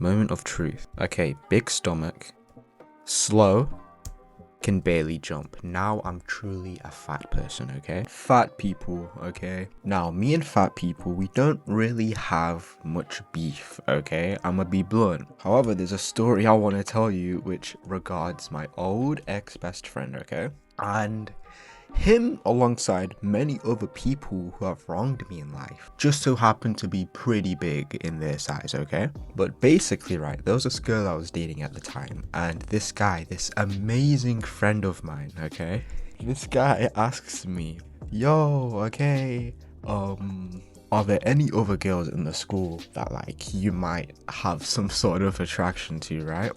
Moment of truth. Okay, big stomach, slow, can barely jump. Now I'm truly a fat person, okay? Fat people, okay? Now, me and fat people, we don't really have much beef, okay? I'ma be blunt. However, there's a story I want to tell you which regards my old ex-best friend, okay? And him, alongside many other people who have wronged me in life, just so happened to be pretty big in their size, okay? But basically, right, there was this girl I was dating at the time, and this guy, this amazing friend of mine, okay? This guy asks me, yo, okay, are there any other girls in the school that, like, you might have some sort of attraction to, right?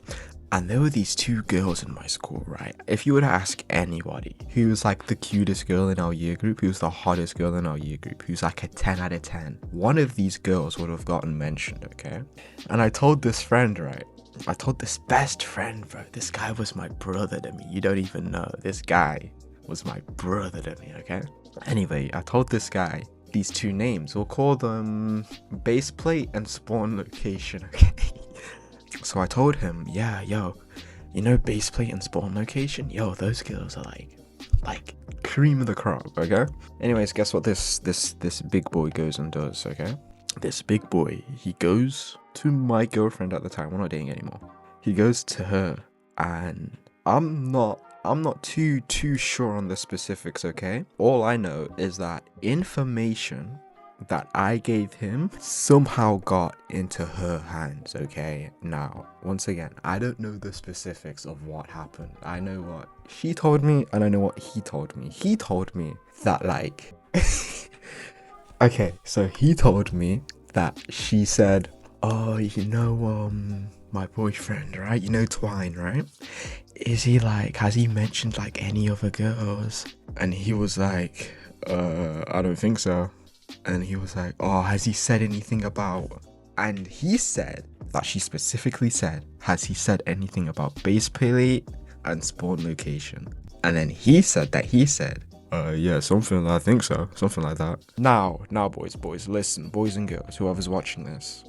And there were these two girls in my school, right? If you were to ask anybody who was like the cutest girl in our year group, who was the hottest girl in our year group, who's like a 10 out of 10, one of these girls would have gotten mentioned, okay? And I told this friend, right? I told this best friend, bro, this guy was my brother to me. You don't even know. This guy was my brother to me, okay? Anyway, I told this guy these two names. We'll call them base plate and spawn location, okay? So I told him, yeah, yo, you know base plate and spawn location? Yo, those girls are like cream of the crop, okay? Anyways, guess what this big boy goes and does, okay? This big boy, he goes to my girlfriend at the time. We're not dating anymore. He goes to her, and I'm not too sure on the specifics, okay? All I know is that information that I gave him somehow got into her hands, okay? Now, once again, I don't know the specifics of what happened. I know what she told me, and I know what he told me. He told me that, like... okay, so he told me that she said, oh, you know, my boyfriend, right? You know Twine, right? Is he like, has he mentioned like any other girls? And he was like, I don't think so. And he was like, oh, has he said anything about... And he said that she specifically said, has he said anything about base plate and spawn location? And then he said, yeah, something, I think so, something like that. Now, boys, listen, boys and girls, whoever's watching this.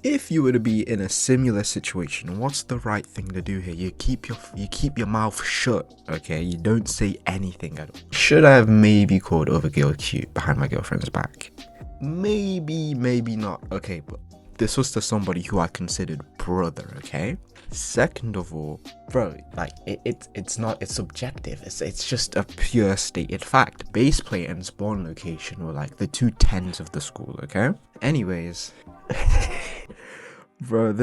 If you were to be in a similar situation, what's the right thing to do here? You keep your mouth shut, okay? You don't say anything at all. Should I have maybe called other girl cute behind my girlfriend's back? Maybe not. Okay, but this was to somebody who I considered brother, okay? Second of all, bro, like it's subjective. It's just a pure stated fact. Base plate and spawn location were like the two tens of the school, okay? Anyways. Bro,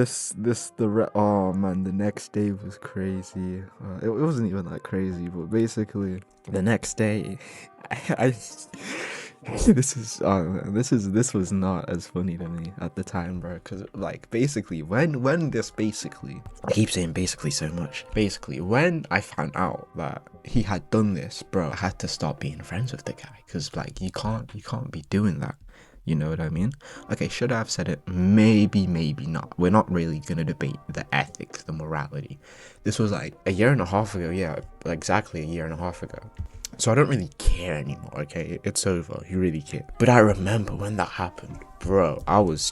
oh man, the next day was crazy. It wasn't even that crazy, but basically the next day, this was not as funny to me at the time, bro. Cause like basically when I keep saying basically so much. Basically, when I found out that he had done this, bro, I had to stop being friends with the guy. Cause like you can't be doing that. You know what I mean? Okay, should I have said it? Maybe not. We're not really gonna debate the ethics, the morality. This was like a year and a half ago. Yeah, exactly a year and a half ago. So I don't really care anymore, okay? It's over. You really care. But I remember when that happened, bro, I was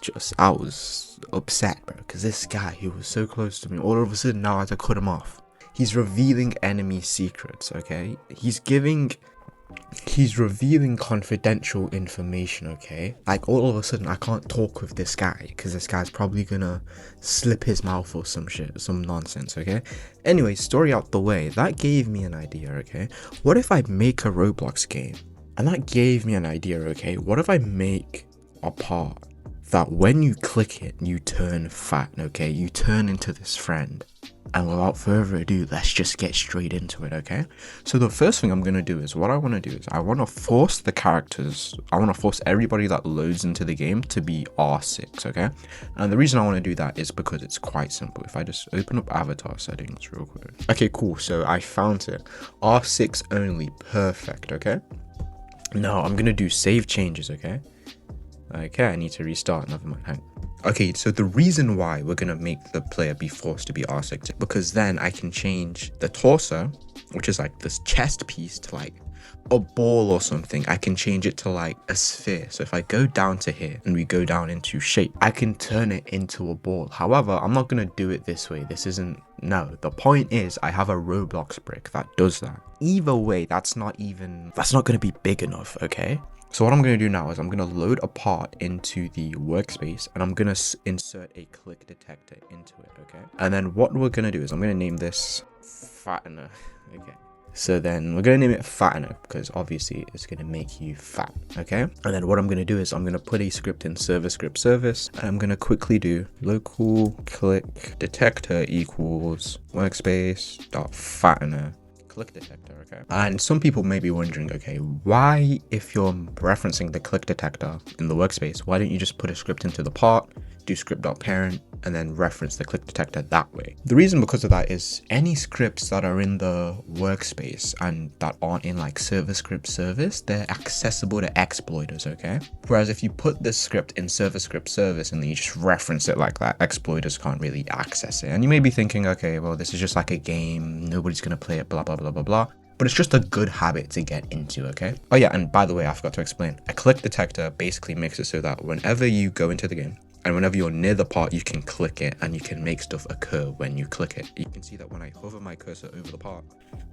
upset, bro. Because this guy, he was so close to me. All of a sudden, now I had to cut him off. He's revealing enemy secrets, okay? He's revealing confidential information, okay? Like all of a sudden I can't talk with this guy because this guy's probably gonna slip his mouth or some shit, some nonsense, okay? Anyway, story out the way, that gave me an idea, okay? What if I make a Roblox game? And that gave me an idea, okay? What if I make a part that when you click it, you turn fat, okay? You turn into this friend. And without further ado, let's just get straight into it, okay? So the first thing I'm going to do is, I want to force the characters, I want to force everybody that loads into the game to be R6, okay? And the reason I want to do that is because it's quite simple. If I just open up avatar settings real quick. Okay, cool. So I found it. R6 only. Perfect, okay? Now I'm going to do save changes, okay? Okay, I need to restart. Never mind. Hang on. Okay, so the reason why we're gonna make the player be forced to be R6 because then I can change the torso, which is like this chest piece, to like a ball or something, I can change it to like a sphere. So if I go down to here and we go down into shape, I can turn it into a ball. However, I'm not going to do it this way. This isn't, no, the point is I have a Roblox brick that does that. Either way, that's not going to be big enough, okay? So what I'm going to do now is I'm going to load a part into the workspace and I'm going to insert a click detector into it, okay? And then what we're going to do is I'm going to name this fattener, okay? So then we're going to name it fattener because obviously it's going to make you fat, okay? And then what I'm going to do is I'm going to put a script in server script service and I'm going to quickly do local click detector equals workspace dot fattener click detector, okay? And some people may be wondering, okay, why, if you're referencing the click detector in the workspace, why don't you just put a script into the part, do script.parent, and then reference the click detector that way? The reason because of that is any scripts that are in the workspace and that aren't in like server script service, they're accessible to exploiters, okay? Whereas if you put this script in server script service and then you just reference it like that, exploiters can't really access it. And you may be thinking, okay, well, this is just like a game, nobody's gonna play it, blah, blah, blah, blah, blah. But it's just a good habit to get into, okay? Oh yeah, and by the way, I forgot to explain. A click detector basically makes it so that whenever you go into the game, and whenever you're near the part, you can click it and you can make stuff occur when you click it. You can see that when I hover my cursor over the part,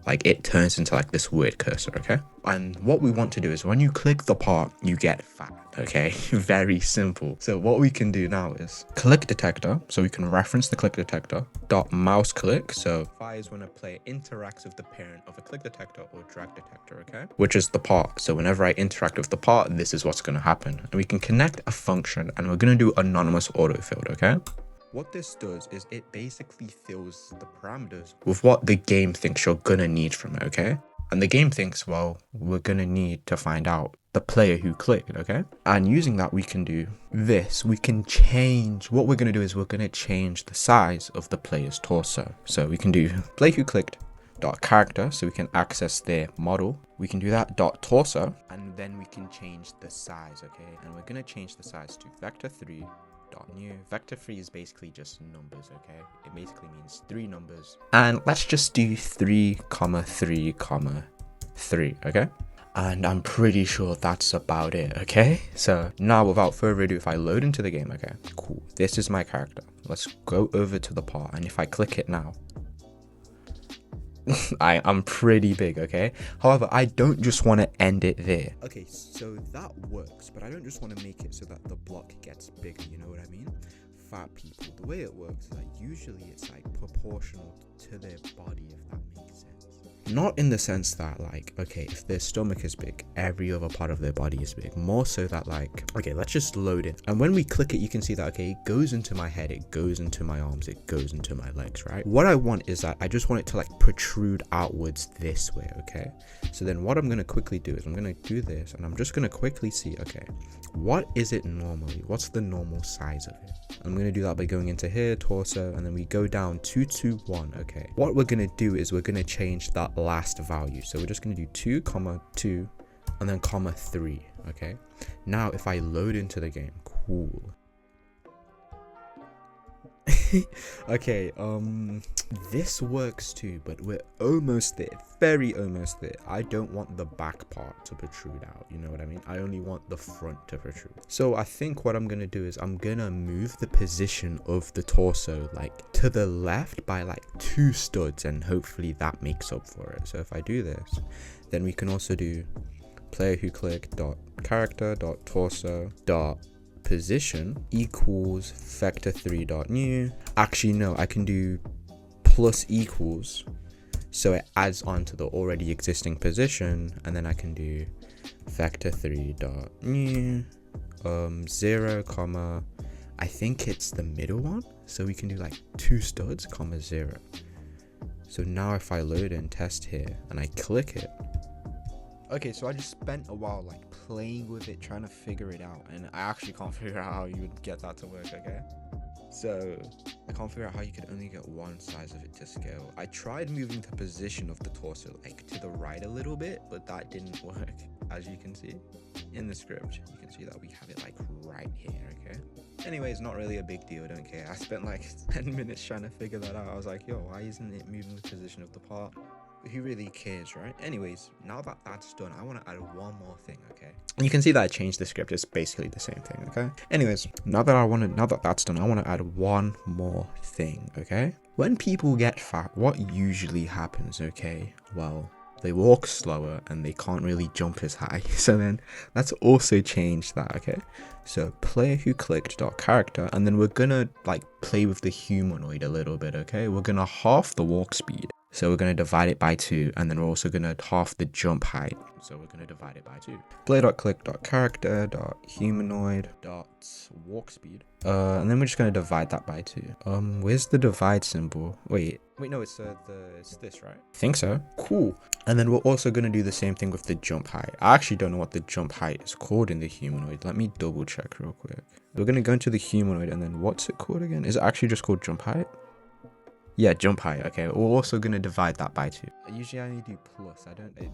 like it turns into like this weird cursor, okay? And what we want to do is when you click the part, you get fat, okay? Very simple. So what we can do now is click detector. So we can reference the click detector dot mouse click. So fires when a player interacts with the parent of a click detector or drag detector, okay? Which is the part. So whenever I interact with the part, this is what's going to happen. And we can connect a function and we're going to do anonymous autofilled, okay? What this does is it basically fills the parameters with what the game thinks you're gonna need from it, okay? And the game thinks, well, we're gonna need to find out the player who clicked, okay? And using that, we can do this. We can change, what we're gonna do is we're gonna change the size of the player's torso. So we can do play who clicked dot character, so we can access their model. We can do that dot torso, and then we can change the size, okay? And we're gonna change the size to vector3 dot new. Vector3 is basically just numbers, okay? It basically means 3 numbers. And let's just do 3 comma 3 comma 3, okay? And I'm pretty sure that's about it, okay? So now without further ado, if I load into the game, okay, cool. This is my character. Let's go over to the part, and if I click it now, I'm pretty big, okay? However, I don't just want to end it there. Okay, so that works, but I don't just want to make it so that the block gets bigger, you know what I mean? Fat people, the way it works is that usually it's like proportional to their body, if that makes sense. Not in the sense that like, okay, if their stomach is big, every other part of their body is big. More so that like, okay, let's just load it. And when we click it, you can see that, okay, it goes into my head, it goes into my arms, it goes into my legs, right? What I want is that I just want it to like protrude outwards this way, okay? So then what I'm going to quickly do is I'm going to do this and I'm just going to quickly see, okay, what is it normally? What's the normal size of it? I'm going to do that by going into here, torso, and then we go down 221, okay? What we're going to do is we're going to change that last value. So we're just going to do 2 comma 2 and then comma 3, okay? Now if I load into the game, cool. Okay, this works too, but we're almost there, very almost there. I don't want the back part to protrude out, you know what I mean? I only want the front to protrude. So I think what I'm gonna do is I'm gonna move the position of the torso like to the left by like 2 studs, and hopefully that makes up for it. So if I do this, then we can also do player who clicked dot character dot torso dot position equals vector3 dot new. Actually no, I can do plus equals, so it adds on to the already existing position, and then I can do vector3 dot new 0 comma, I think it's the middle one, so we can do like 2 studs comma 0. So now if I load and test here and I click it, okay, so I just spent a while like playing with it, trying to figure it out, and I actually can't figure out how you would get that to work, okay? So I can't figure out how you could only get one size of it to scale. I tried moving the position of the torso like to the right a little bit, but that didn't work. As you can see in the script, you can see that we have it like right here, okay? Anyways, not really a big deal, don't care. I spent like 10 minutes trying to figure that out. I was like, yo, why isn't it moving the position of the part? who really cares, right? Anyways, now that that's done, I want to add one more thing, okay? And you can see that I changed the script. It's basically the same thing, okay? Anyways, now that that's done, I want to add one more thing, okay? When people get fat, what usually happens, okay? Well, they walk slower and they can't really jump as high. So then let's also change that, okay? So player who clicked dot character, and then we're gonna like play with the humanoid a little bit, okay? We're gonna half the walk speed. So we're gonna divide it by 2, and then we're also gonna half the jump height. So we're gonna divide it by 2. Play.click.character.humanoid.walk speed. And then we're just gonna divide that by 2. Where's the divide symbol? Wait, no, it's this, right? I think so. Cool. And then we're also gonna do the same thing with the jump height. I actually don't know what the jump height is called in the humanoid. Let me double check real quick. We're gonna go into the humanoid, and then what's it called again? Is it actually just called jump height? Yeah, jump height. Okay, we're also gonna divide that by 2. Usually I only do plus.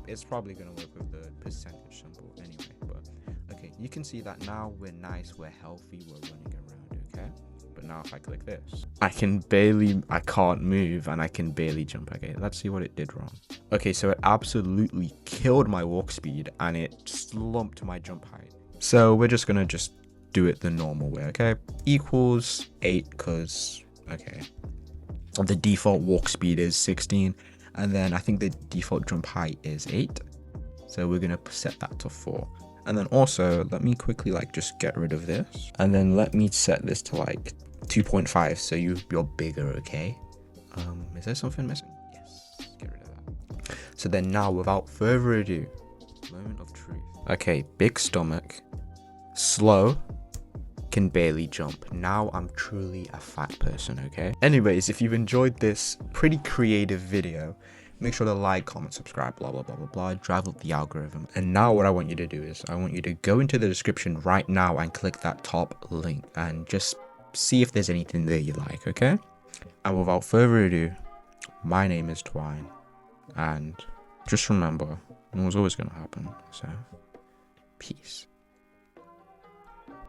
It's probably gonna work with the percentage symbol anyway. But okay, you can see that now we're nice, we're healthy, we're running around. Okay, but now if I click this, I can't move, and I can barely jump. Okay, let's see what it did wrong. Okay, so it absolutely killed my walk speed, and it slumped my jump height. So we're just gonna do it the normal way. Okay, equals 8, because okay, the default walk speed is 16, and then I think the default jump height is 8, so we're gonna set that to 4. And then also let me quickly like just get rid of this, and then let me set this to like 2.5, so you're bigger. Okay, is there something missing? Yes, get rid of that. So then now, without further ado, moment of truth. Okay, big stomach, slow, can barely jump. Now I'm truly a fat person, okay? Anyways, if you've enjoyed this pretty creative video, make sure to like, comment, subscribe, blah, blah, blah, blah, blah, drive up the algorithm. And now what I want you to do is I want you to go into the description right now and click that top link and just see if there's anything there you like, okay? And without further ado, my name is Twine, and just remember, it was always gonna happen, so peace.